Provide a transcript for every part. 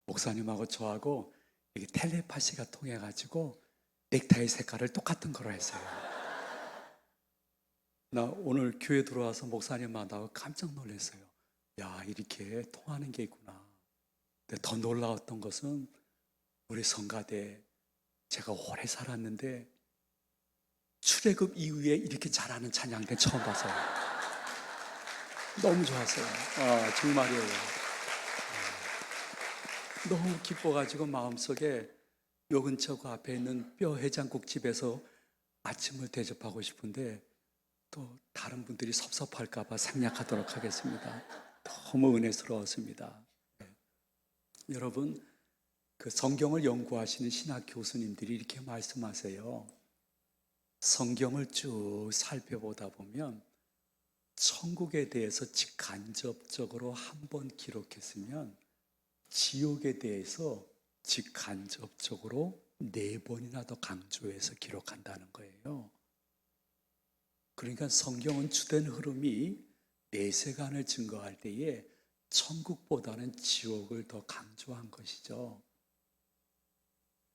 목사님하고 저하고 이게 텔레파시가 통해가지고 넥타이 색깔을 똑같은 거로 했어요. 나 오늘 교회 들어와서 목사님 만나고 깜짝 놀랐어요. 야, 이렇게 통하는 게 있구나. 근데 더 놀라웠던 것은 우리 성가대 제가 오래 살았는데 출애굽 이후에 이렇게 잘하는 찬양대 처음 봤어요. 너무 좋았어요. 정말이에요. 너무 기뻐가지고 마음속에 요 근처 그 앞에 있는 뼈 해장국집에서 아침을 대접하고 싶은데 또 다른 분들이 섭섭할까봐 생략하도록 하겠습니다. 너무 은혜스러웠습니다. 네. 여러분, 그 성경을 연구하시는 신학 교수님들이 이렇게 말씀하세요. 성경을 쭉 살펴보다 보면 천국에 대해서 직간접적으로 한 번 기록했으면 지옥에 대해서 직간접적으로 4번이나 더 강조해서 기록한다는 거예요. 그러니까 성경은 주된 흐름이 내세관을 증거할 때에 천국보다는 지옥을 더 강조한 것이죠.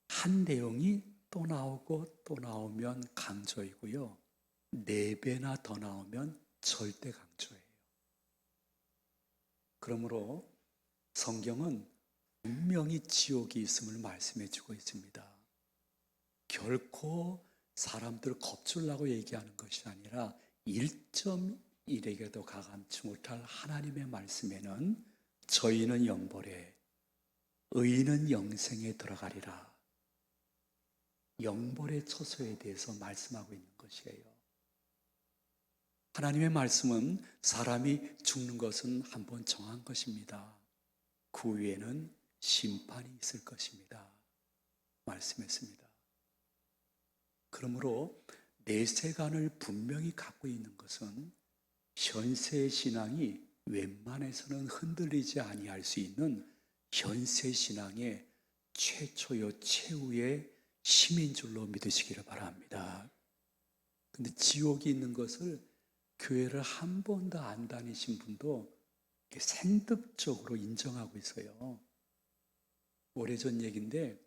한 내용이 또 나오고 또 나오면 강조이고요. 4배나 더 나오면 절대 강조예요. 그러므로 성경은 분명히 지옥이 있음을 말씀해 주고 있습니다. 결코 사람들을 겁주려고 얘기하는 것이 아니라 1.1에게도 가감치 못할 하나님의 말씀에는 저희는 영벌에 의인은 영생에 들어가리라. 영벌의 처소에 대해서 말씀하고 있는 것이에요. 하나님의 말씀은 사람이 죽는 것은 한번 정한 것입니다. 그 후에는 심판이 있을 것입니다. 말씀했습니다. 그러므로 내세관을 분명히 갖고 있는 것은 현세의 신앙이 웬만해서는 흔들리지 아니할 수 있는 현세 신앙의 최초요 최후의 힘인 줄로 믿으시기를 바랍니다. 근데 지옥이 있는 것을 교회를 한 번도 안 다니신 분도 생득적으로 인정하고 있어요. 오래전 얘기인데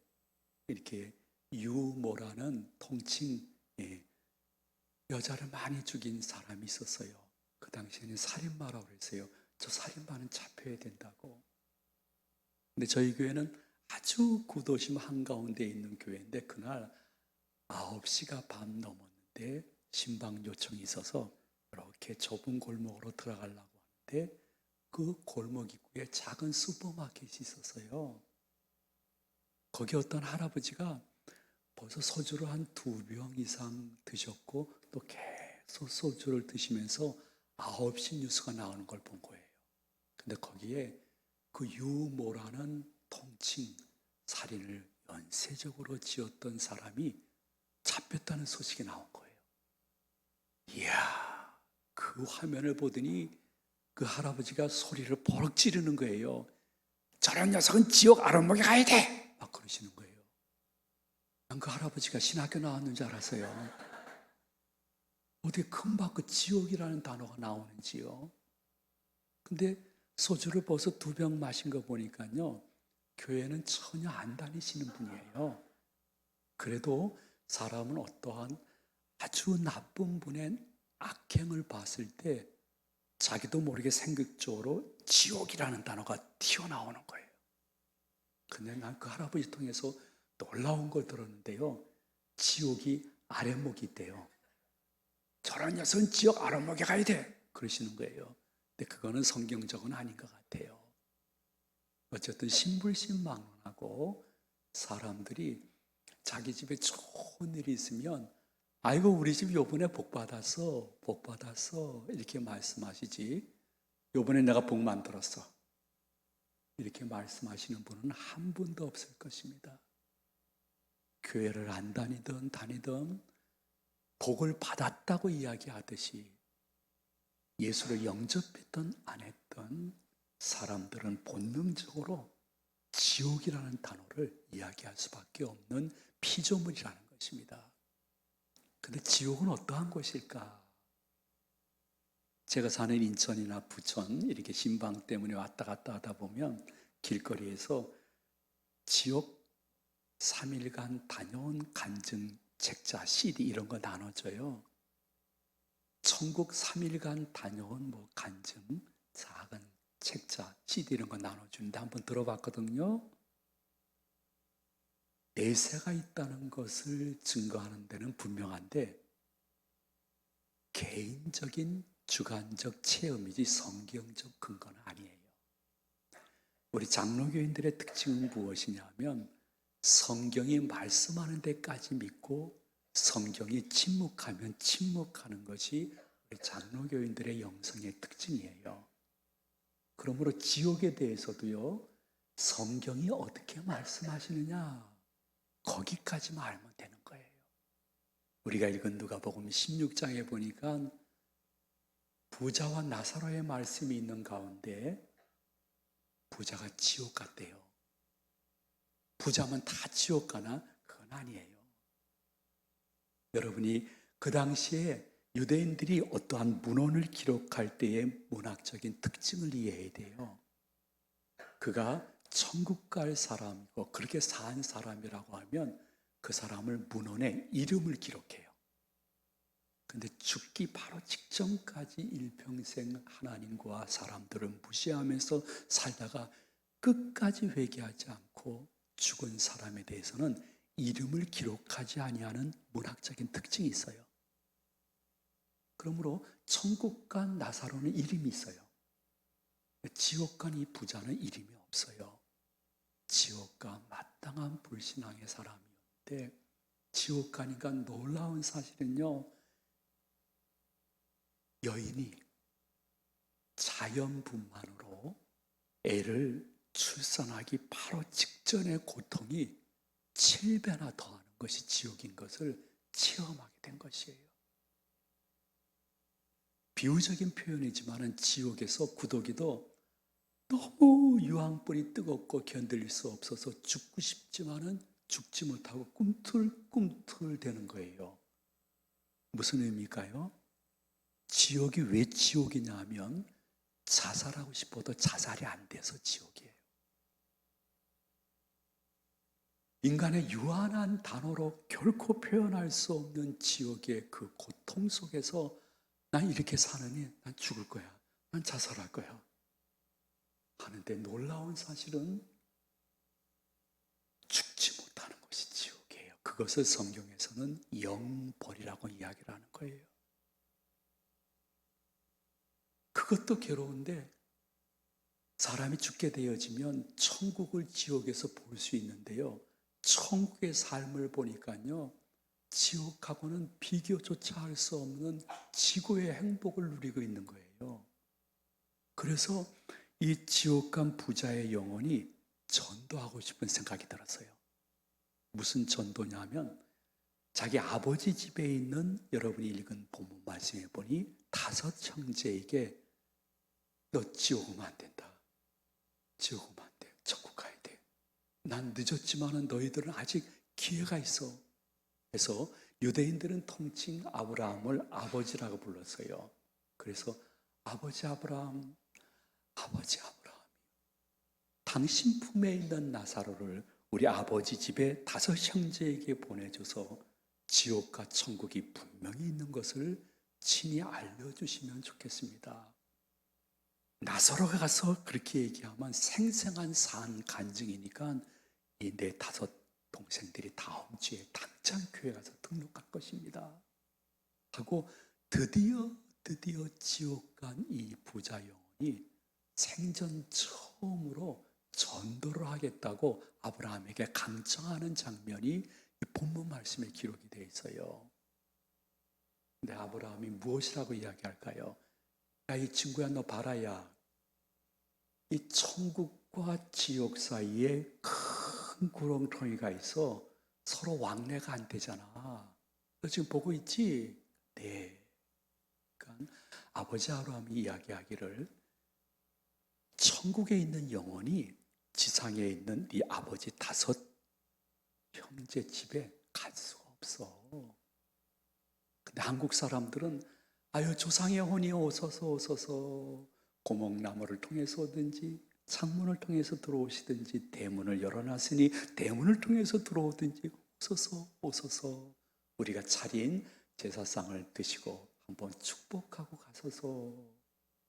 이렇게 유모라는 통칭 여자를 많이 죽인 사람이 있었어요. 그 당시에는 살인마라고 그랬어요. 저 살인마는 잡혀야 된다고. 근데 저희 교회는 아주 구도심 한가운데 있는 교회인데 그날 9시가 밤 넘었는데 신방 요청이 있어서 이렇게 좁은 골목으로 들어가려고 하는데 그 골목 입구에 작은 슈퍼마켓이 있었어요. 거기 어떤 할아버지가 벌써 소주를 한 2병 이상 드셨고 또 계속 소주를 드시면서 9시 뉴스가 나오는 걸 본 거예요. 근데 거기에 그 유모라는 통칭 살인을 연쇄적으로 지었던 사람이 잡혔다는 소식이 나온 거예요. 이야, 그 화면을 보더니 그 할아버지가 소리를 버럭 지르는 거예요. 저런 녀석은 지옥 아랫목에 가야 돼! 막 그러시는 거예요. 난 그 할아버지가 신학교 나왔는 줄 알았어요. 어떻게 금방 그 지옥이라는 단어가 나오는지요. 근데 소주를 벌써 2병 마신 거 보니까요, 교회는 전혀 안 다니시는 분이에요. 그래도 사람은 어떠한 아주 나쁜 분의 악행을 봤을 때 자기도 모르게 생각적으로 지옥이라는 단어가 튀어나오는 거예요. 근데 난 그 할아버지 통해서 놀라운 걸 들었는데요. 지옥이 아랫목이 있대요. 저런 녀석은 지옥 아랫목에 가야 돼! 그러시는 거예요. 근데 그거는 성경적은 아닌 것 같아요. 어쨌든 신불신망론하고 사람들이 자기 집에 좋은 일이 있으면 아이고 우리 집 요번에 복 받았어 이렇게 말씀하시지 요번에 내가 복 만들었어 이렇게 말씀하시는 분은 한 분도 없을 것입니다. 교회를 안 다니든 복을 받았다고 이야기하듯이 예수를 영접했던 안 했던 사람들은 본능적으로 지옥이라는 단어를 이야기할 수밖에 없는 피조물이라는 것입니다. 근데 지옥은 어떠한 곳일까? 제가 사는 인천이나 부천 이렇게 신방 때문에 왔다 갔다 하다 보면 길거리에서 지옥 3일간 다녀온 간증 책자 CD 이런 거 나눠줘요. 천국 3일간 다녀온 뭐 간증 작은 책자 CD 이런 거 나눠주는데 한번 들어봤거든요. 내세가 있다는 것을 증거하는 데는 분명한데 개인적인 주관적 체험이지 성경적 근거는 아니에요. 우리 장로교인들의 특징은 무엇이냐면 성경이 말씀하는 데까지 믿고 성경이 침묵하면 침묵하는 것이 우리 장로교인들의 영성의 특징이에요. 그러므로 지옥에 대해서도요, 성경이 어떻게 말씀하시느냐 거기까지만 알면 되는 거예요. 우리가 읽은 누가복음 16장에 보니까 부자와 나사로의 말씀이 있는 가운데 부자가 지옥 갔대요. 부자면 다 지옥 가나? 그건 아니에요. 여러분이 그 당시에 유대인들이 어떠한 문헌을 기록할 때의 문학적인 특징을 이해해야 돼요. 그가 천국 갈 사람이고 그렇게 산 사람이라고 하면 그 사람을 문헌에 이름을 기록해요. 근데 죽기 바로 직전까지 일평생 하나님과 사람들을 무시하면서 살다가 끝까지 회개하지 않고 죽은 사람에 대해서는 이름을 기록하지 아니하는 문학적인 특징이 있어요. 그러므로 천국 간 나사로는 이름이 있어요. 지옥 간 이 부자는 이름이 없어요. 지옥 간 마땅한 불신앙의 사람이었는데 지옥 가니까 놀라운 사실은요, 여인이 자연분만으로 애를 출산하기 바로 직전의 고통이 7배나 더하는 것이 지옥인 것을 체험하게 된 것이에요. 비유적인 표현이지만 지옥에서 구더기도 너무 유황불이 뜨겁고 견딜 수 없어서 죽고 싶지만은 죽지 못하고 꿈틀꿈틀 되는 거예요. 무슨 의미일까요? 지옥이 왜 지옥이냐 하면 자살하고 싶어도 자살이 안 돼서 지옥이에요. 인간의 유한한 단어로 결코 표현할 수 없는 지옥의 그 고통 속에서 난 이렇게 사느니 난 죽을 거야. 난 자살할 거야. 하는데 놀라운 사실은 죽지 못하는 것이 지옥이에요. 그것을 성경에서는 영벌이라고 이야기를 하는 거예요. 그것도 괴로운데 사람이 죽게 되어지면 천국을 지옥에서 볼 수 있는데요. 천국의 삶을 보니까요, 지옥하고는 비교조차 할 수 없는 지구의 행복을 누리고 있는 거예요. 그래서 이 지옥 간 부자의 영혼이 전도하고 싶은 생각이 들었어요. 무슨 전도냐면 자기 아버지 집에 있는 여러분이 읽은 본문 말씀에 보니 5 형제에게 너 지옥 오면 안 된다. 지옥 오면 안 돼. 천국 가야 돼. 난 늦었지만 너희들은 아직 기회가 있어. 그래서 유대인들은 통칭 아브라함을 아버지라고 불렀어요. 그래서 아버지 아브라함, 아버지 아브라함, 당신 품에 있는 나사로를 우리 아버지 집에 5 형제에게 보내줘서 지옥과 천국이 분명히 있는 것을 친히 알려주시면 좋겠습니다. 나사로가 가서 그렇게 얘기하면 생생한 산 간증이니까 이 내 5 동생들이 다음 주에 당장 교회 가서 등록할 것입니다. 하고 드디어 지옥 간 이 부자 영혼이 생전 처음으로 전도를 하겠다고 아브라함에게 강청하는 장면이 이 본문 말씀에 기록이 되어 있어요. 근데 아브라함이 무엇이라고 이야기할까요? 야, 이 친구야, 너 봐라야. 이 천국과 지옥 사이에 큰 구렁텅이가 있어 서로 왕래가 안 되잖아. 너 지금 보고 있지? 네. 그러니까 아버지 아브라함이 이야기하기를 천국에 있는 영혼이 지상에 있는 네 아버지 5 형제 집에 갈 수가 없어. 근데 한국 사람들은 아유 조상의 혼이 오소서 고목나무를 통해서 오든지 창문을 통해서 들어오시든지 대문을 열어놨으니 대문을 통해서 들어오든지 오소서 오소서 우리가 차린 제사상을 드시고 한번 축복하고 가소서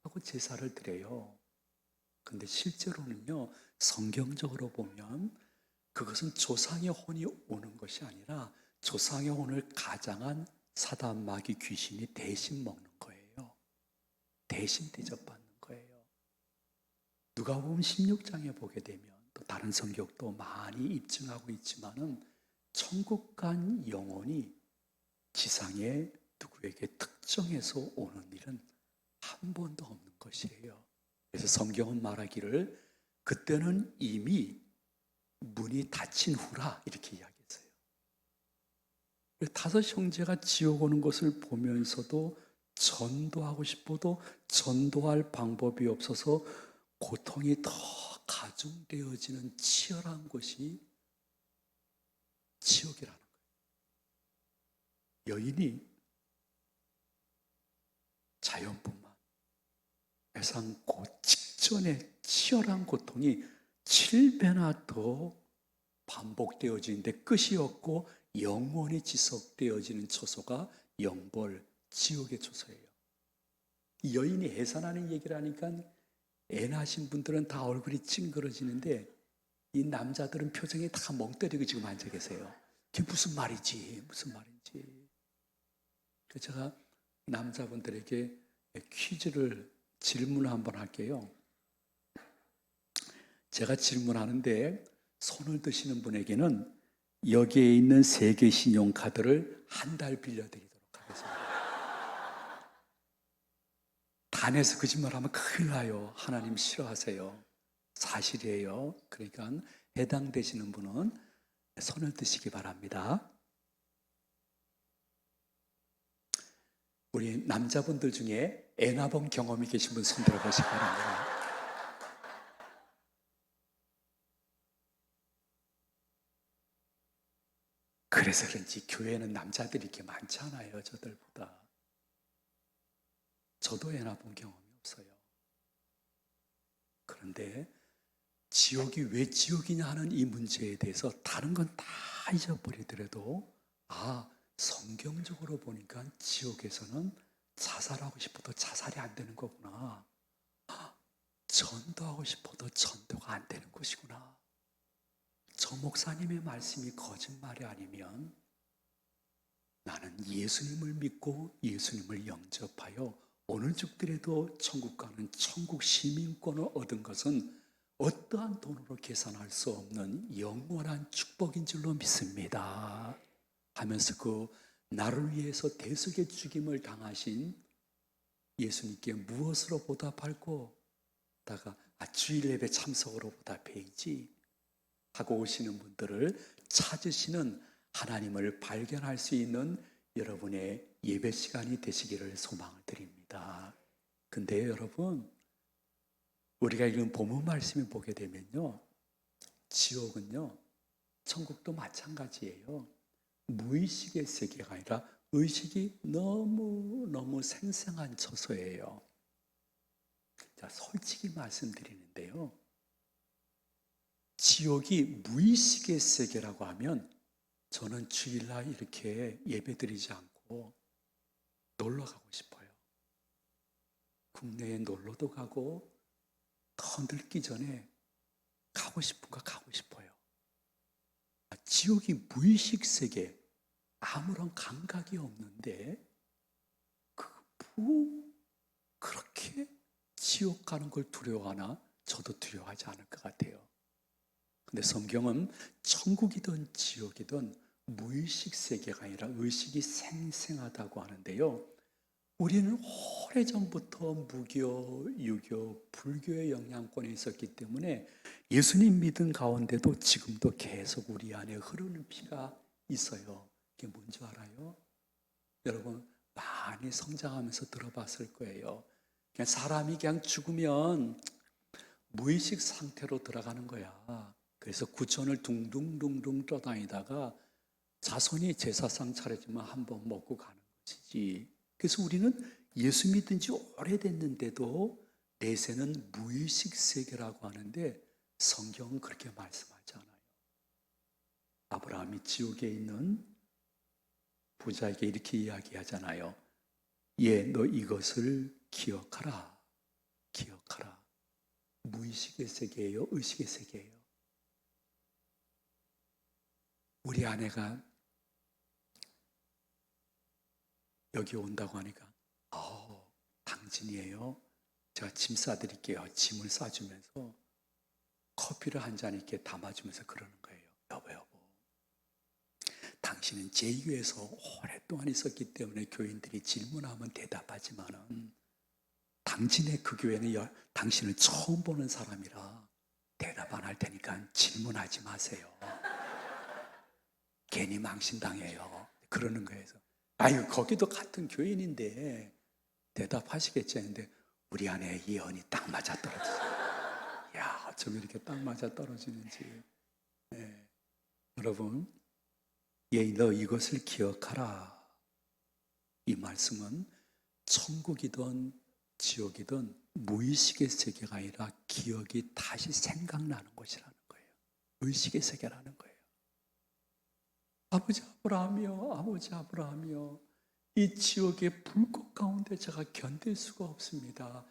하고 제사를 드려요. 근데 실제로는요, 성경적으로 보면 그것은 조상의 혼이 오는 것이 아니라 조상의 혼을 가장한 사단 마귀 귀신이 대신 먹는 거예요. 대신 대접받는 거예요. 누가복음 16장에 보게 되면 또 다른 성경도 많이 입증하고 있지만은 천국 간 영혼이 지상에 누구에게 특정해서 오는 일은 한 번도 없는 것이에요. 그래서 성경은 말하기를 그때는 이미 문이 닫힌 후라 이렇게 이야기했어요. 다섯 형제가 지옥 오는 것을 보면서도 전도하고 싶어도 전도할 방법이 없어서 고통이 더 가중되어지는 치열한 곳이 지옥이라는 거예요. 여인이 자연뿐만 세상 그 직전에 치열한 고통이 7배나 더 반복되어지는데 끝이 없고 영원히 지속되어지는 처소가 영벌 지옥의 처소예요. 이 여인이 해산하는 얘기를 하니까 애 낳으신 분들은 다 얼굴이 찡그러지는데 이 남자들은 표정이 다 멍 때리고 지금 앉아 계세요. 그게 무슨 말이지 무슨 말인지. 그래서 제가 남자분들에게 퀴즈를 질문을 한번 할게요. 제가 질문하는데 손을 드시는 분에게는 여기에 있는 3개 신용카드를 한 달 빌려드리도록 하겠습니다. 단에서 거짓말하면 큰일 나요. 하나님 싫어하세요. 사실이에요. 그러니까 해당되시는 분은 손을 드시기 바랍니다. 우리 남자분들 중에 애 낳은 경험이 계신 분 손 들어보시기 바랍니다. 그래서 그런지 교회는 남자들이 이렇게 많지 않아요, 저들보다. 저도 애 낳은 경험이 없어요. 그런데 지옥이 왜 지옥이냐 하는 이 문제에 대해서 다른 건 다 잊어버리더라도 성경적으로 보니까 지옥에서는 자살하고 싶어도 자살이 안 되는 거구나. 전도하고 싶어도 전도가 안 되는 것이구나. 저 목사님의 말씀이 거짓말이 아니면 나는 예수님을 믿고 예수님을 영접하여 오늘 죽더라도 천국 가는 천국 시민권을 얻은 것은 어떠한 돈으로 계산할 수 없는 영원한 축복인 줄로 믿습니다 하면서 그 나를 위해서 대속의 죽임을 당하신 예수님께 무엇으로 보답할고 다가 주일 예배 참석으로 보답해야지 하고 오시는 분들을 찾으시는 하나님을 발견할 수 있는 여러분의 예배 시간이 되시기를 소망을 드립니다. 근데 여러분, 우리가 읽은 본문 말씀을 보게 되면요, 지옥은요, 천국도 마찬가지예요. 무의식의 세계가 아니라 의식이 너무너무 생생한 처소예요. 자, 솔직히 말씀드리는데요, 지옥이 무의식의 세계라고 하면 저는 주일날 이렇게 예배드리지 않고 놀러 가고 싶어요. 국내에 놀러도 가고 더 늙기 전에 가고 싶은 거 가고 싶어요. 지옥이 무의식 세계, 아무런 감각이 없는데 그렇게 지옥 가는 걸 두려워하나? 저도 두려워하지 않을 것 같아요. 근데 성경은 천국이든 지옥이든 무의식 세계가 아니라 의식이 생생하다고 하는데요. 우리는 오래전부터 무교, 유교, 불교의 영향권에 있었기 때문에 예수님 믿음 가운데도 지금도 계속 우리 안에 흐르는 피가 있어요. 그게 뭔지 알아요? 여러분 많이 성장하면서 들어봤을 거예요. 그냥 사람이 그냥 죽으면 무의식 상태로 들어가는 거야. 그래서 구천을 둥둥둥둥 떠다니다가 자손이 제사상 차려지면 한번 먹고 가는 것이지. 그래서 우리는 예수 믿은 지 오래됐는데도 내세는 무의식 세계라고 하는데 성경은 그렇게 말씀하지 않아요. 아브라함이 지옥에 있는 부자에게 이렇게 이야기하잖아요. 너 이것을 기억하라. 기억하라. 무의식의 세계예요? 의식의 세계예요? 우리 아내가 여기 온다고 하니까 당진이에요. 제가 짐 싸드릴게요. 짐을 싸주면서 커피를 한 잔 이렇게 담아주면서 그러는 거예요. 여보. 당신은 제2교회에서 오랫동안 있었기 때문에 교인들이 질문하면 대답하지만은 당신의 그 교회는 당신을 처음 보는 사람이라 대답 안 할 테니까 질문하지 마세요. 괜히 망신당해요. 그러는 거예요. 아유, 거기도 같은 교인인데 대답하시겠지 했는데 우리 아내의 예언이 딱 맞아 떨어지죠. 야, 어쩜 이렇게 딱 맞아 떨어지는지. 네. 여러분, 너 이것을 기억하라. 이 말씀은 천국이든 지옥이든 무의식의 세계가 아니라 기억이 다시 생각나는 것이라는 거예요. 의식의 세계라는 거예요. 아버지 아브라함이여, 이 지옥의 불꽃 가운데 제가 견딜 수가 없습니다.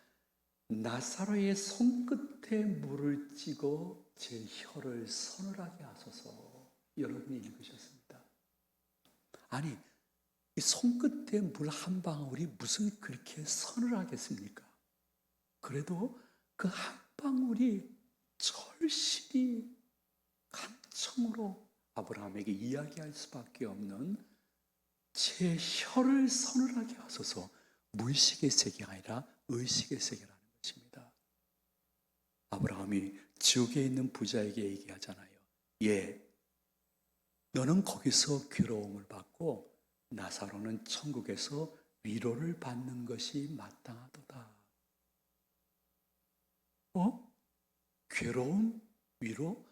나사로의 손끝에 물을 찍어 제 혀를 서늘하게 하소서. 여러분이 읽으셨습니다. 아니, 이 손끝에 물 한 방울이 무슨 그렇게 서늘하겠습니까? 그래도 그 한 방울이 절실히 간청으로 아브라함에게 이야기할 수밖에 없는 제 혀를 서늘하게 하소서. 무의식의 세계가 아니라 의식의 세계라는 것입니다. 아브라함이 지옥에 있는 부자에게 얘기하잖아요. 너는 거기서 괴로움을 받고 나사로는 천국에서 위로를 받는 것이 마땅하도다. 괴로움? 위로?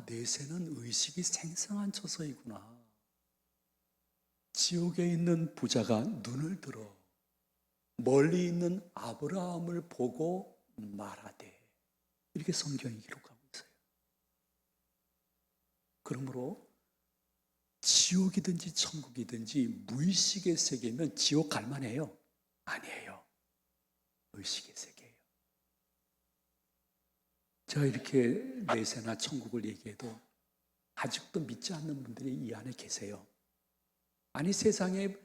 내세는 의식이 생생한 처소이구나. 지옥에 있는 부자가 눈을 들어 멀리 있는 아브라함을 보고 말하되, 이렇게 성경이 기록하고 있어요. 그러므로 지옥이든지 천국이든지 무의식의 세계면 지옥 갈 만해요? 아니에요. 의식의 세계예요. 제가 이렇게 내세나 천국을 얘기해도 아직도 믿지 않는 분들이 이 안에 계세요. 아니, 세상에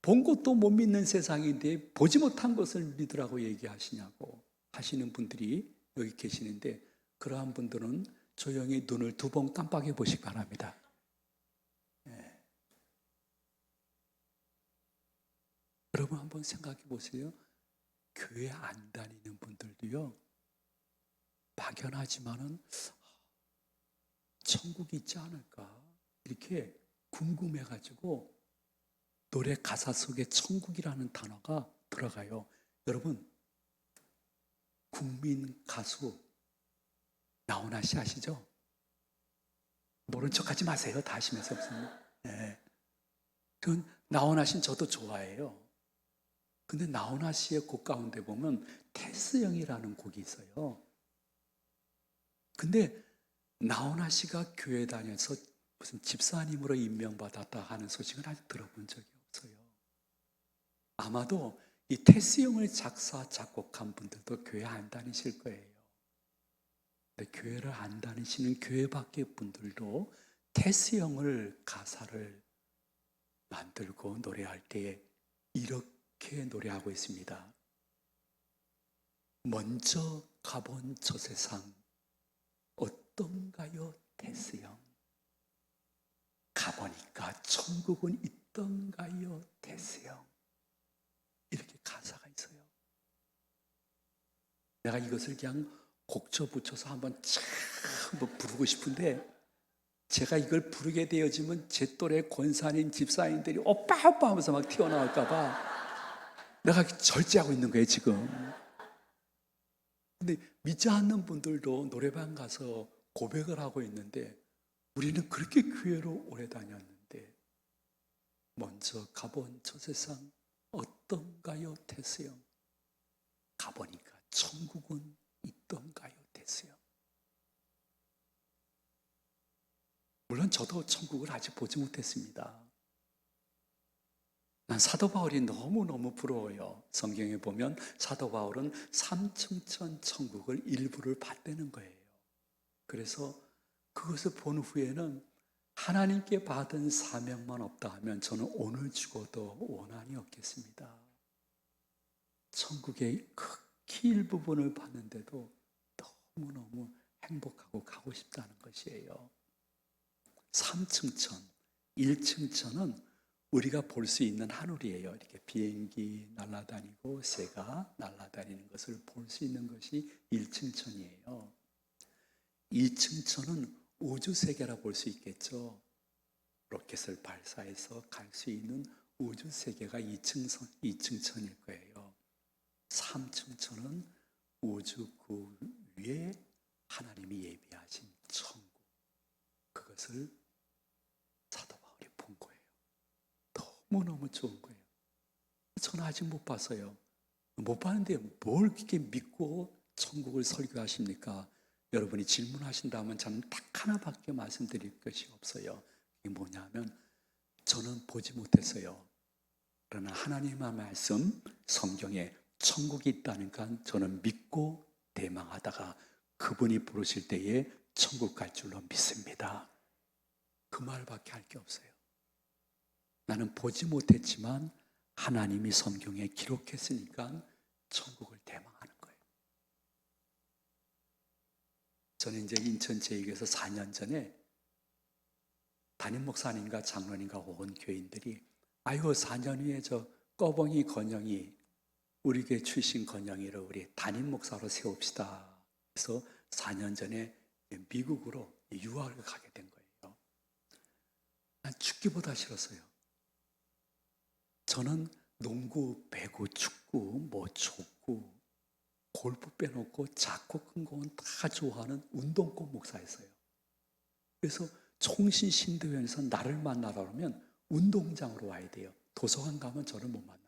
본 것도 못 믿는 세상인데 보지 못한 것을 믿으라고 얘기하시냐고 하시는 분들이 여기 계시는데, 그러한 분들은 조용히 눈을 2번 깜빡여 보시기 바랍니다. 여러분 한번 생각해 보세요. 교회 안 다니는 분들도요, 막연하지만은 천국이 있지 않을까 이렇게 궁금해가지고 노래 가사 속에 천국이라는 단어가 들어가요. 여러분, 국민 가수 나훈아 씨 아시죠? 모른 척 하지 마세요. 다 아시면서 무슨. 전 나훈아 씨는 저도 좋아해요. 근데 나훈아 씨의 곡 가운데 보면 테스형이라는 곡이 있어요. 근데 나훈아 씨가 교회 다녀서 무슨 집사님으로 임명받았다 하는 소식은 아직 들어본 적이 없어요. 아마도 이 테스형을 작사, 작곡한 분들도 교회 안 다니실 거예요. 근데 교회를 안 다니시는 교회 밖의 분들도 테스형을 가사를 만들고 노래할 때 이렇게 노래하고 있습니다. 먼저 가본 저 세상 어떤가요, 테스형? 가보니까 천국은 있던가요, 테스형? 이렇게 가사가 있어요. 내가 이것을 그냥 곡쳐 붙여서 한번 부르고 싶은데, 제가 이걸 부르게 되어지면 제 또래 권사님, 집사님들이 오빠 하면서 막 튀어나올까 봐 내가 절제하고 있는 거예요, 지금. 근데 믿지 않는 분들도 노래방 가서 고백을 하고 있는데, 우리는 그렇게 교회로 오래 다녔는데 먼저 가본 저 세상 어떤가요, 테스형? 가보니까 천국은 있던가요? 됐어요. 물론 저도 천국을 아직 보지 못했습니다. 난 사도 바울이 너무너무 부러워요. 성경에 보면 사도 바울은 삼층천 천국을 일부를 봤다는 거예요. 그래서 그것을 본 후에는 하나님께 받은 사명만 없다 하면 저는 오늘 죽어도 원한이 없겠습니다. 천국의 극히 일부분을 봤는데도 너무너무 행복하고 가고 싶다는 것이에요. 3층천, 1층천은 우리가 볼 수 있는 하늘이에요. 이렇게 비행기 날아다니고 새가 날아다니는 것을 볼 수 있는 것이 1층천이에요. 2층천은 우주세계라 볼 수 있겠죠. 로켓을 발사해서 갈 수 있는 우주세계가 2층천일 거예요. 3층천은 우주 그 위에 하나님이 예비하신 천국, 그것을 사도 바울이 본 거예요. 너무너무 좋은 거예요. 저는 아직 못 봤어요. 못 봤는데 뭘 그렇게 믿고 천국을 설교하십니까? 여러분이 질문하신다면 저는 딱 하나밖에 말씀드릴 것이 없어요. 그게 뭐냐면 저는 보지 못했어요. 그러나 하나님의 말씀, 성경에 천국이 있다니까 저는 믿고 대망하다가 그분이 부르실 때에 천국 갈 줄로 믿습니다. 그 말밖에 할 게 없어요. 나는 보지 못했지만 하나님이 성경에 기록했으니까 천국을 대망하는 거예요. 저는 이제 인천 제2교에서 4년 전에 담임 목사님과 장로님과 온 교인들이 아유 4년 후에 저 꺼벙이 건영이 우리 교회 출신 건영이를 우리 담임 목사로 세웁시다. 그래서 4년 전에 미국으로 유학을 가게 된 거예요. 난 죽기보다 싫었어요. 저는 농구, 배구, 축구, 족구, 골프 빼놓고 작고 큰 건 다 좋아하는 운동권 목사였어요. 그래서 총신신도에서 나를 만나러 오면 운동장으로 와야 돼요. 도서관 가면 저를 못 만나요.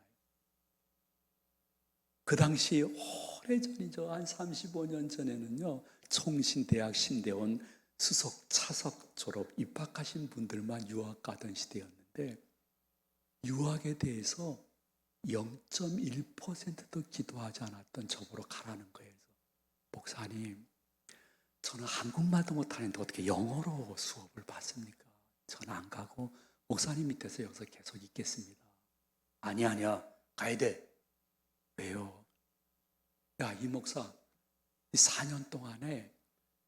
그 당시 오래전이죠. 한 35년 전에는요. 총신대학 신대원 수석, 차석 졸업 입학하신 분들만 유학 가던 시대였는데 유학에 대해서 0.1%도 기도하지 않았던 저보러 가라는 거예요. 목사님, 저는 한국말도 못하는데 어떻게 영어로 수업을 받습니까? 저는 안 가고 목사님 밑에서 여기서 계속 있겠습니다. 아니야, 가야 돼. 왜요? 야, 이 목사, 이 4년 동안에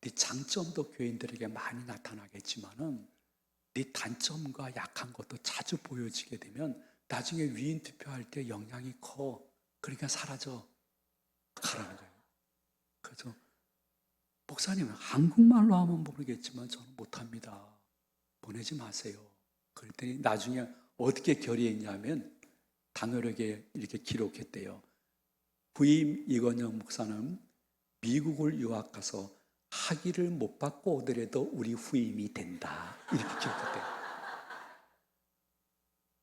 네 장점도 교인들에게 많이 나타나겠지만은 네 단점과 약한 것도 자주 보여지게 되면 나중에 위인 투표할 때 영향이 커. 그러니까 사라져. 가라는 거예요. 그래서 목사님 한국말로 하면 모르겠지만 저는 못합니다. 보내지 마세요. 그랬더니 나중에 어떻게 결의했냐면 당연하게 이렇게 기록했대요. 부임 이건영 목사는 미국을 유학 가서 학위를 못 받고 오더라도 우리 후임이 된다. 이렇게 기록했대요.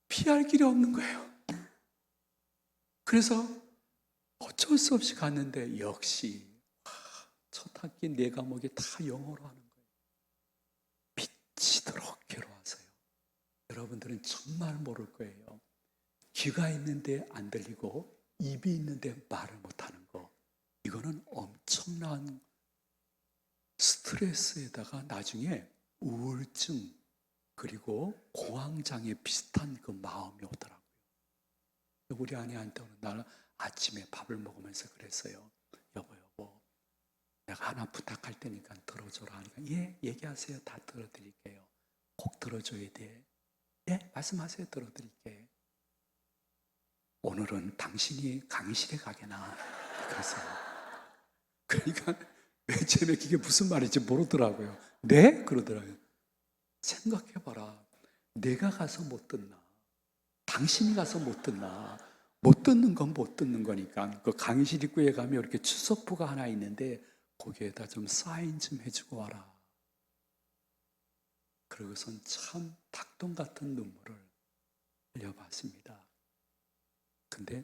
피할 길이 없는 거예요. 그래서 어쩔 수 없이 갔는데 역시 첫 학기 4과목이 다 영어로 하는 거예요. 미치도록 괴로워서요. 여러분들은 정말 모를 거예요. 귀가 있는데 안 들리고 입이 있는데 말을 못하는 거. 이거는 엄청난 스트레스에다가 나중에 우울증 그리고 공황장애 비슷한 그 마음이 오더라고요. 우리 아내한테 어느 날 아침에 밥을 먹으면서 그랬어요. 여보 내가 하나 부탁할 테니까 들어줘라 하니까 예 얘기하세요. 다 들어드릴게요. 꼭 들어줘야 돼. 예 말씀하세요. 들어드릴게. 오늘은 당신이 강의실에 가게나 그랬어요. 그러니까 맨 처음에 그게 무슨 말인지 모르더라고요. 네? 그러더라고요. 생각해봐라. 내가 가서 못 듣나? 당신이 가서 못 듣나? 못 듣는 건 못 듣는 거니까 그 강의실 입구에 가면 이렇게 추석부가 하나 있는데 거기에다 좀 사인 좀 해주고 와라. 그러고선 참 닭똥 같은 눈물을 흘려봤습니다. 근데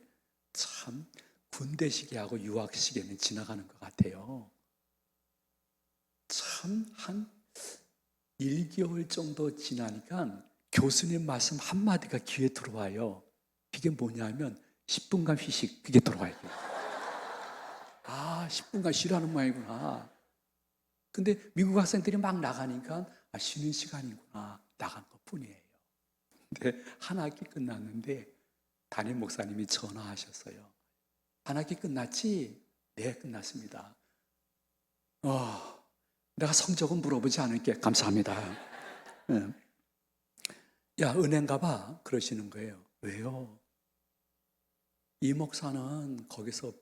참 군대 시기하고 유학 시기는 지나가는 것 같아요. 참 한 1개월 정도 지나니까 교수님 말씀 한마디가 귀에 들어와요. 그게 뭐냐면 10분간 휴식, 그게 들어와요. 아, 10분간 쉬라는 모양이구나. 근데 미국 학생들이 막 나가니까 쉬는 시간이구나, 나간 것뿐이에요. 근데 한 학기 끝났는데 담임 목사님이 전화하셨어요. 한 학기 끝났지? 네, 끝났습니다. 내가 성적은 물어보지 않을게. 감사합니다. 네. 야, 은행 가봐. 그러시는 거예요. 왜요? 이 목사는 거기서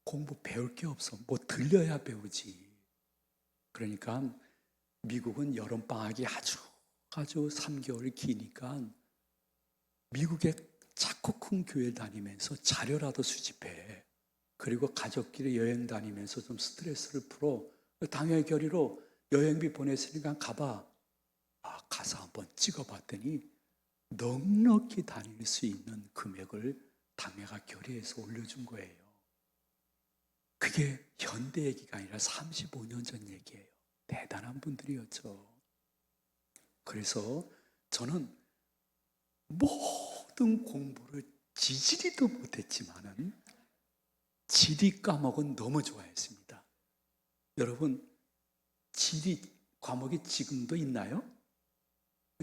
공부 배울 게 없어. 뭐 들려야 배우지. 그러니까 미국은 여름방학이 아주 3개월 기니까 미국에 작고 큰 교회 다니면서 자료라도 수집해. 그리고 가족끼리 여행 다니면서 좀 스트레스를 풀어. 당연히 결의로 여행비 보냈으니까 가봐. 가서 한번 찍어봤더니 넉넉히 다닐 수 있는 금액을 당회가 결의해서 올려준 거예요. 그게 현대 얘기가 아니라 35년 전 얘기예요. 대단한 분들이었죠. 그래서 저는 모든 공부를 지지리도 못했지만은 지리 과목은 너무 좋아했습니다. 여러분, 지리 과목이 지금도 있나요?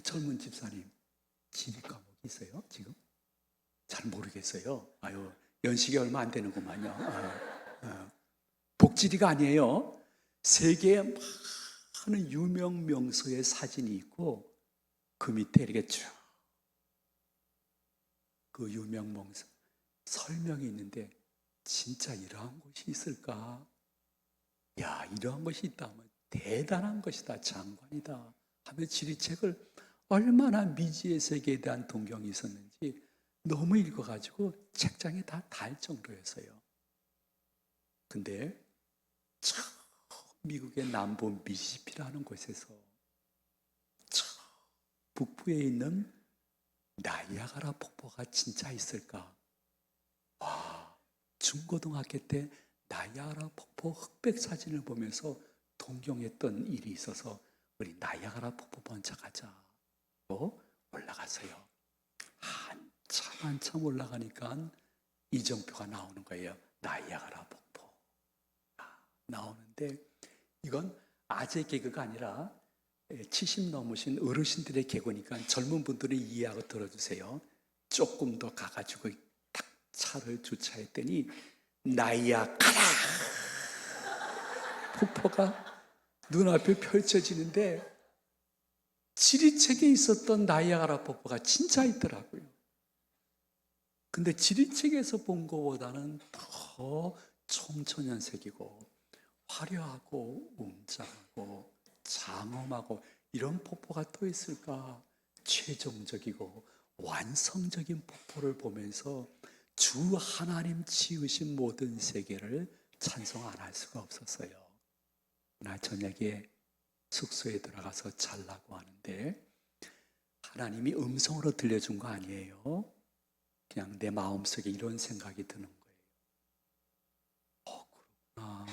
젊은 집사님, 지리 과목이 있어요? 지금? 잘 모르겠어요. 연식이 얼마 안 되는구만요. 복지리가 아니에요. 세계에 많은 유명 명소의 사진이 있고 그 밑에 이렇게 쭉 그 유명 명소 설명이 있는데 진짜 이러한 곳이 있을까? 야, 이러한 것이 있다면 대단한 것이다, 장관이다 하며 지리책을 얼마나 미지의 세계에 대한 동경이 있었는지 너무 읽어가지고 책장에 다 달 정도였어요. 근데 저 미국의 남부 미시시피라는 곳에서 저 북부에 있는 나이아가라 폭포가 진짜 있을까? 와, 중고등학교 때 나이아가라 폭포 흑백 사진을 보면서 동경했던 일이 있어서 우리 나이아가라 폭포 먼저 가자고 올라갔어요. 한참 올라가니까 이정표가 나오는 거예요. 나이아가라 폭포 나오는데 이건 아재 개그가 아니라 70 넘으신 어르신들의 개그니까 젊은 분들은 이해하고 들어주세요. 조금 더 가가지고 딱 차를 주차했더니 나이아가라 폭포가 눈앞에 펼쳐지는데 지리책에 있었던 나이아가라 폭포가 진짜 있더라고요. 근데 지리책에서 본 것보다는 더 청천연색이고 화려하고 웅장하고 장엄하고 이런 폭포가 또 있을까? 최종적이고 완성적인 폭포를 보면서 주 하나님 지으신 모든 세계를 찬송 안 할 수가 없었어요. 나 저녁에 숙소에 들어가서 자려고 하는데 하나님이 음성으로 들려준 거 아니에요. 그냥 내 마음속에 이런 생각이 드는 거예요. 그렇구나.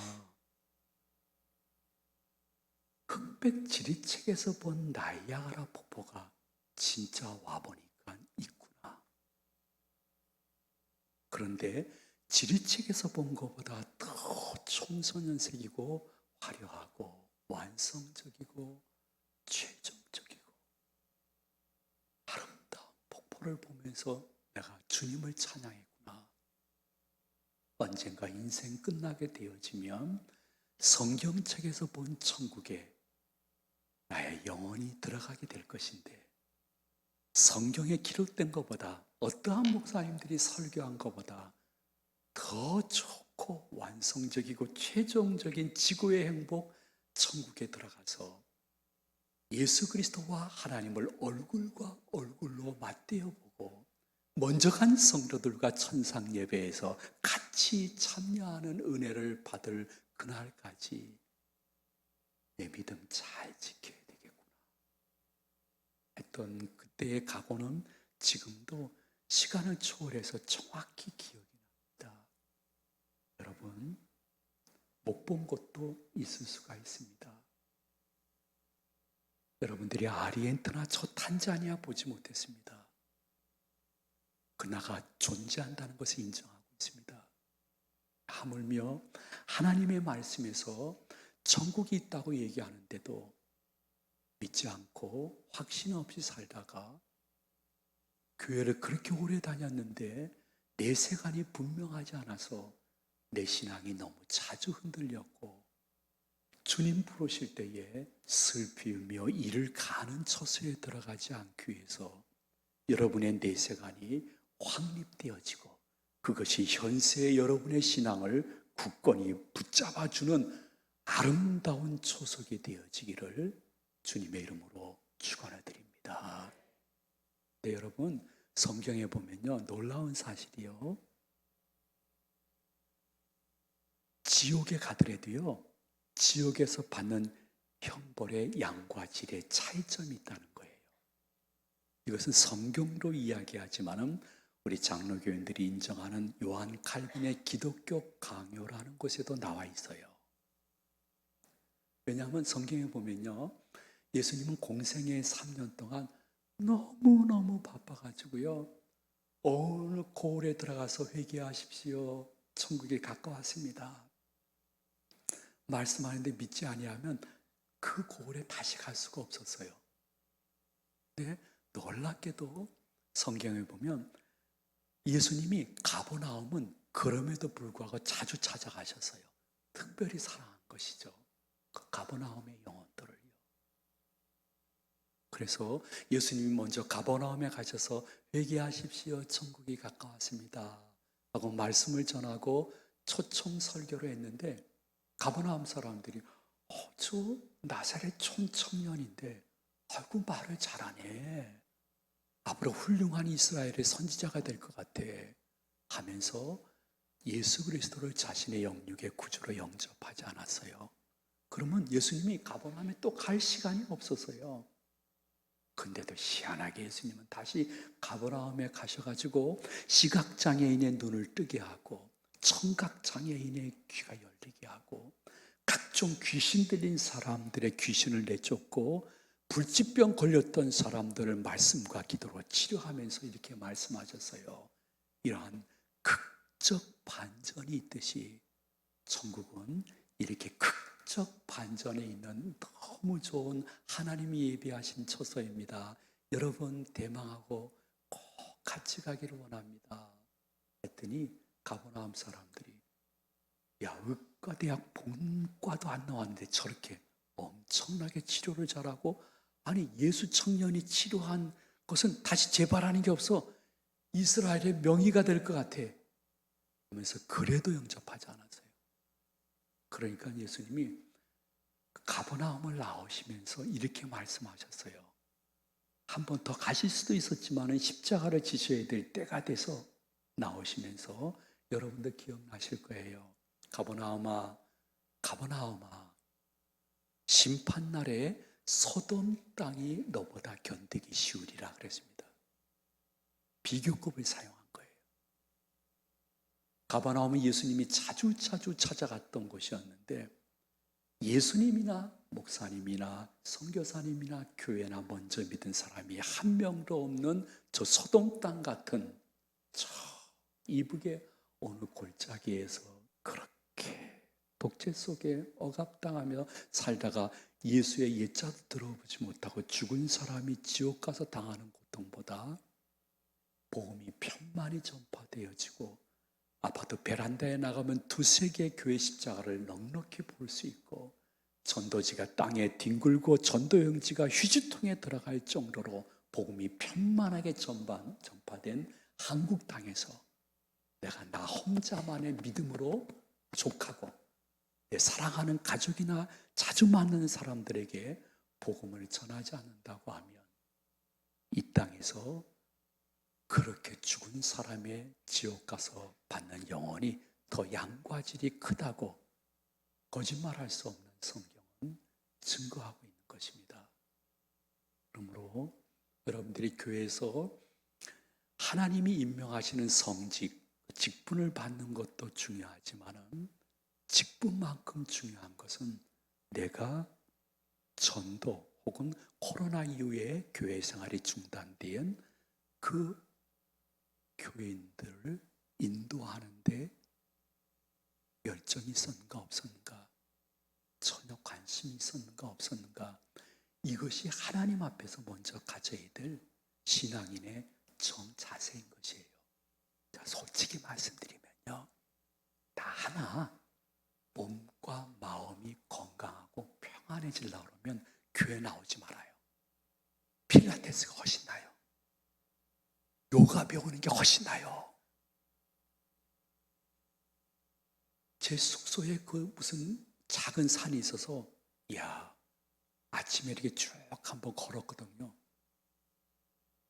흑백 지리책에서 본 나이아가라 폭포가 진짜 와보니까 있구나. 그런데 지리책에서 본 것보다 더 청소년색이고 화려하고 완성적이고 최종적이고 아름다운 폭포를 보면서 내가 주님을 찬양했구나. 언젠가 인생 끝나게 되어지면 성경책에서 본 천국에 나의 영혼이 들어가게 될 것인데 성경에 기록된 것보다 어떠한 목사님들이 설교한 것보다 더 좋고 완성적이고 최종적인 지구의 행복 천국에 들어가서 예수 그리스도와 하나님을 얼굴과 얼굴로 맞대어 보고 먼저 간 성도들과 천상 예배에서 같이 참여하는 은혜를 받을 그날까지 내 믿음 잘 지켜야 되겠구나 했던 그때의 각오는 지금도 시간을 초월해서 정확히 기억이 납니다. 여러분, 못 본 것도 있을 수가 있습니다. 여러분들이 아리엔트나 저 탄자니아 보지 못했습니다. 그나가 존재한다는 것을 인정하고 있습니다. 하물며 하나님의 말씀에서 천국이 있다고 얘기하는데도 믿지 않고 확신 없이 살다가 교회를 그렇게 오래 다녔는데 내세관이 분명하지 않아서 내 신앙이 너무 자주 흔들렸고 주님 부르실 때에 슬피 울며 이를 가는 처소에 들어가지 않기 위해서 여러분의 내세관이 확립되어지고 그것이 현세의 여러분의 신앙을 굳건히 붙잡아주는 아름다운 초석이 되어지기를 주님의 이름으로 축원해 드립니다. 네, 여러분, 성경에 보면요, 놀라운 사실이요, 지옥에 가더라도요, 지옥에서 받는 형벌의 양과 질의 차이점이 있다는 거예요. 이것은 성경으로 이야기하지만은 우리 장로교인들이 인정하는 요한 칼빈의 기독교 강요라는 곳에도 나와 있어요. 왜냐하면 성경에 보면요, 예수님은 공생의 3년 동안 너무너무 바빠가지고요, 어느 고을에 들어가서 회개하십시오, 천국이 가까웠습니다 말씀하는데 믿지 아니하면 그 고을에 다시 갈 수가 없었어요. 근데 놀랍게도 성경에 보면 예수님이 가버나움은 그럼에도 불구하고 자주 찾아가셨어요. 특별히 사랑한 것이죠, 그 가버나움의 영혼들을요. 그래서 예수님이 먼저 가버나움에 가셔서 회개하십시오, 천국이 가까웠습니다 하고 말씀을 전하고 초청 설교를 했는데 가버나움 사람들이 저 나사렛 촌청년인데 아이고 말을 잘하네, 앞으로 훌륭한 이스라엘의 선지자가 될 것 같아 하면서 예수 그리스도를 자신의 영육의 구주로 영접하지 않았어요. 그러면 예수님이 가버나움에 또 갈 시간이 없었어요. 근데도 희한하게 예수님은 다시 가버나움에 가셔가지고 시각장애인의 눈을 뜨게 하고 청각장애인의 귀가 열리게 하고 각종 귀신 들린 사람들의 귀신을 내쫓고 불치병 걸렸던 사람들을 말씀과 기도로 치료하면서 이렇게 말씀하셨어요. 이러한 극적 반전이 있듯이 천국은 이렇게 극적 반전에 있는 너무 좋은 하나님이 예비하신 처소입니다. 여러분 대망하고 꼭 같이 가기를 원합니다 했더니 가버나움 사람들이 야, 의과대학 본과도 안 나왔는데 저렇게 엄청나게 치료를 잘하고, 아니 예수 청년이 치료한 것은 다시 재발하는 게 없어 이스라엘의 명의가 될 것 같아 하면서 그래도 영접하지 않았어요. 그러니까 예수님이 가버나움을 나오시면서 이렇게 말씀하셨어요. 한 번 더 가실 수도 있었지만 십자가를 지셔야 될 때가 돼서 나오시면서 여러분들 기억나실 거예요. 가버나움아, 가버나움아, 심판날에 소돔 땅이 너보다 견디기 쉬우리라 그랬습니다. 비교급을 사용한 거예요. 가버나움은 예수님이 자주 찾아갔던 곳이었는데 예수님이나 목사님이나 선교사님이나 교회나 먼저 믿은 사람이 한 명도 없는 저 소돔 땅 같은 저 이북의 어느 골짜기에서 그렇게 독재 속에 억압당하며 살다가 예수의 예자도 들어보지 못하고 죽은 사람이 지옥 가서 당하는 고통보다 복음이 편만히 전파되어지고 아파트 베란다에 나가면 두세 개의 교회 십자가를 넉넉히 볼 수 있고 전도지가 땅에 뒹굴고 전도용지가 휴지통에 들어갈 정도로 복음이 편만하게 전파된 한국 땅에서 내가 나 혼자만의 믿음으로 족하고 내 사랑하는 가족이나 자주 만나는 사람들에게 복음을 전하지 않는다고 하면 이 땅에서 그렇게 죽은 사람의 지옥 가서 받는 영혼이 더 양과 질이 크다고 거짓말할 수 없는 성경은 증거하고 있는 것입니다. 그러므로 여러분들이 교회에서 하나님이 임명하시는 성직, 직분을 받는 것도 중요하지만은 직분만큼 중요한 것은 내가 전도 혹은 코로나 이후에 교회 생활이 중단된 그 교인들을 인도하는데 열정이 있었는가 없었는가, 전혀 관심이 있었는가 없었는가, 이것이 하나님 앞에서 먼저 가져야 될 신앙인의 정자세인 것이에요. 자, 솔직히 말씀드리면요, 다 하나 몸과 마음이 건강하고 평안해지려고 그러면 교회 나오지 말아요. 필라테스가 훨씬 나아요. 요가 배우는 게 훨씬 나아요. 제 숙소에 그 무슨 작은 산이 있어서, 이야, 아침에 이렇게 쭉 한번 걸었거든요.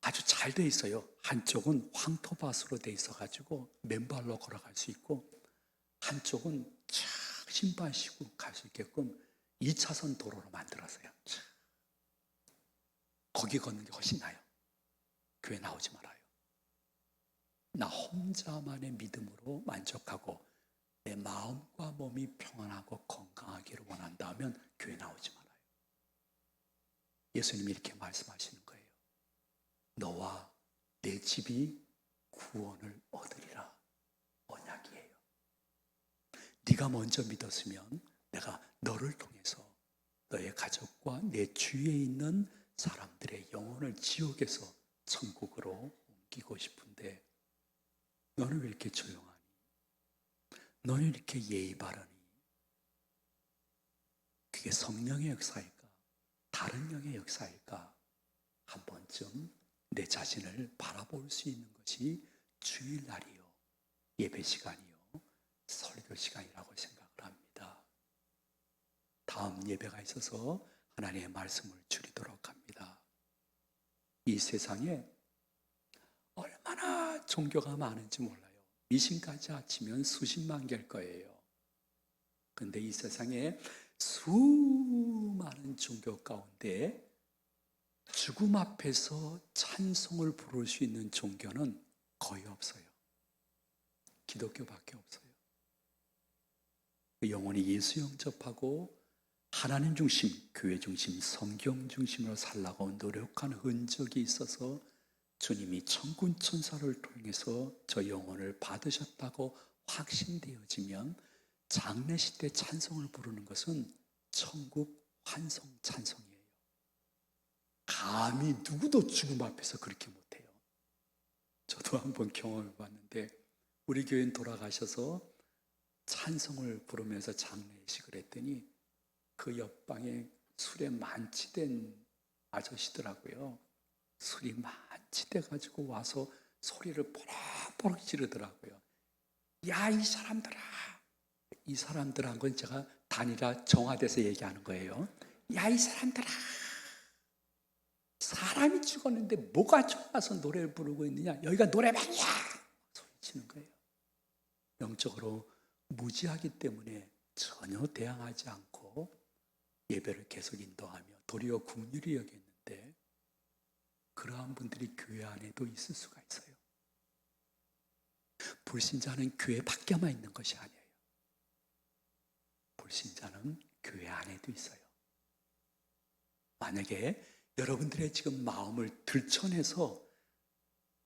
아주 잘 돼 있어요. 한쪽은 황토밭으로 돼 있어가지고 맨발로 걸어갈 수 있고, 한쪽은 쫙 신발 신고 갈 수 있게끔 2차선 도로로 만들었어요. 거기 걷는 게 훨씬 나아요. 교회 나오지 말아요. 나 혼자만의 믿음으로 만족하고 내 마음과 몸이 평안하고 건강하기를 원한다면 교회 나오지 말아요. 예수님이 이렇게 말씀하시는 거예요. 너와 내 집이 구원을 얻으리라. 언약이에요. 네가 먼저 믿었으면 내가 너를 통해서 너의 가족과 내 주위에 있는 사람들의 영혼을 지옥에서 천국으로 옮기고 싶은데 너는 왜 이렇게 조용하니? 너는 이렇게 예의 바르니? 그게 성령의 역사일까? 다른 영의 역사일까? 한 번쯤 내 자신을 바라볼 수 있는 것이 주일날이요, 예배 시간이요, 설교 시간이라고 생각을 합니다. 다음 예배가 있어서 하나님의 말씀을 드리도록 합니다. 이 세상에 얼마나 종교가 많은지 몰라요. 미신까지 합치면 수십만 개일 거예요. 그런데 이 세상에 수많은 종교 가운데 죽음 앞에서 찬송을 부를 수 있는 종교는 거의 없어요. 기독교밖에 없어요. 영혼이 예수 영접하고 하나님 중심, 교회 중심, 성경 중심으로 살라고 노력한 흔적이 있어서 주님이 천군 천사를 통해서 저 영혼을 받으셨다고 확신되어지면 장례식 때 찬송을 부르는 것은 천국 환송 찬송이에요. 감히 누구도 죽음 앞에서 그렇게 못해요. 저도 한번 경험해 봤는데 우리 교인 돌아가셔서 찬송을 부르면서 장례식을 했더니 그 옆방에 술에 만취된 아저씨더라고요. 술이 만취돼가지고 와서 소리를 뽀록뽀록 지르더라고요. 야, 이 사람들아. 이 사람들한 건 제가 단일화 정화돼서 얘기하는 거예요. 야, 이 사람들아. 사람이 죽었는데 뭐가 좋아서 노래를 부르고 있느냐? 여기가 노래방이야! 소리치는 거예요. 영적으로 무지하기 때문에 전혀 대항하지 않고 예배를 계속 인도하며 도리어 긍휼히 여겼는데 그러한 분들이 교회 안에도 있을 수가 있어요. 불신자는 교회 밖에만 있는 것이 아니에요. 불신자는 교회 안에도 있어요. 만약에 여러분들의 지금 마음을 들춰내서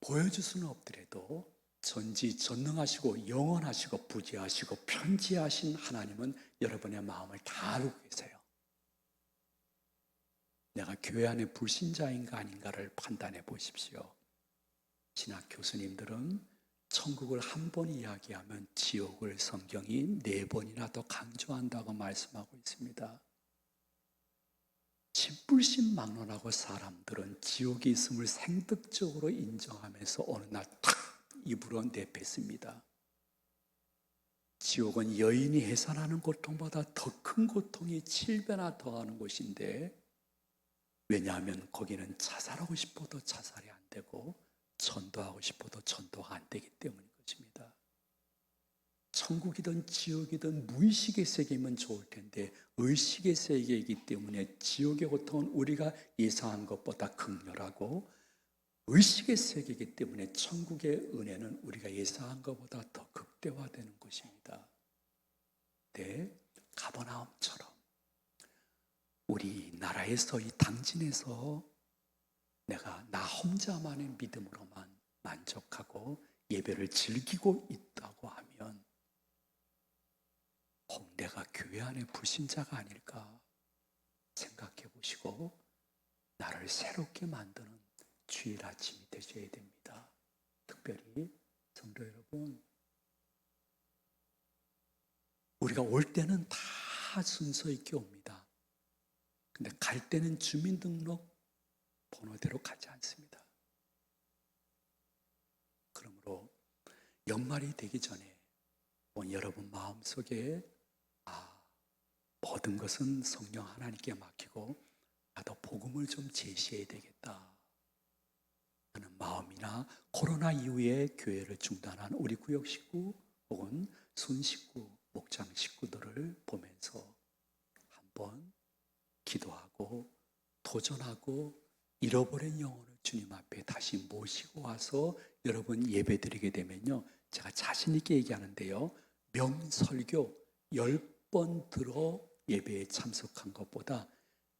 보여줄 수는 없더라도 전지전능하시고 영원하시고 부지하시고 편지하신 하나님은 여러분의 마음을 다 알고 계세요. 내가 교회 안에 불신자인가 아닌가를 판단해 보십시오. 신학 교수님들은 천국을 한 번 이야기하면 지옥을 성경이 4번이나 더 강조한다고 말씀하고 있습니다. 진불신망론하고 사람들은 지옥이 있음을 생득적으로 인정하면서 어느 날 탁 입으로 내뱉습니다. 지옥은 여인이 해산하는 고통보다 더 큰 고통이 7배나 더하는 곳인데, 왜냐하면 거기는 자살하고 싶어도 자살이 안 되고 전도하고 싶어도 전도가 안 되기 때문인 것입니다. 천국이든 지옥이든 무의식의 세계면 좋을 텐데 의식의 세계이기 때문에 지옥의 고통은 우리가 예상한 것보다 극렬하고 의식의 세계이기 때문에 천국의 은혜는 우리가 예상한 것보다 더 극대화되는 것입니다. 네, 가버나움처럼 우리 나라에서 이 당진에서 내가 나 혼자만의 믿음으로만 만족하고 예배를 즐기고 있다고 하면 내가 교회 안에 불신자가 아닐까 생각해 보시고 나를 새롭게 만드는 주일 아침이 되셔야 됩니다. 특별히 성도 여러분, 우리가 올 때는 다 순서 있게 옵니다. 근데 갈 때는 주민등록 번호대로 가지 않습니다. 그러므로 연말이 되기 전에 여러분 마음속에 모든 것은 성령 하나님께 맡기고 나도 복음을 좀 제시해야 되겠다 하는 마음이나 코로나 이후에 교회를 중단한 우리 구역 식구 혹은 순 식구, 목장 식구들을 보면서 한번 기도하고 도전하고 잃어버린 영혼을 주님 앞에 다시 모시고 와서 여러분 예배 드리게 되면요, 제가 자신 있게 얘기하는데요, 명설교 10번 들어 예배에 참석한 것보다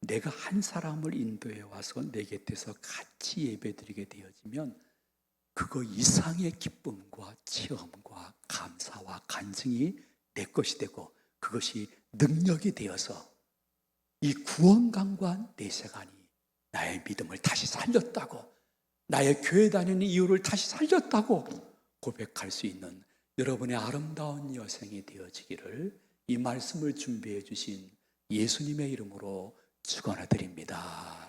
내가 한 사람을 인도해 와서 내 곁에서 같이 예배 드리게 되어지면 그거 이상의 기쁨과 체험과 감사와 간증이 내 것이 되고 그것이 능력이 되어서 이 구원강과 내세관이 나의 믿음을 다시 살렸다고, 나의 교회 다니는 이유를 다시 살렸다고 고백할 수 있는 여러분의 아름다운 여생이 되어지기를 이 말씀을 준비해 주신 예수님의 이름으로 축원해 드립니다.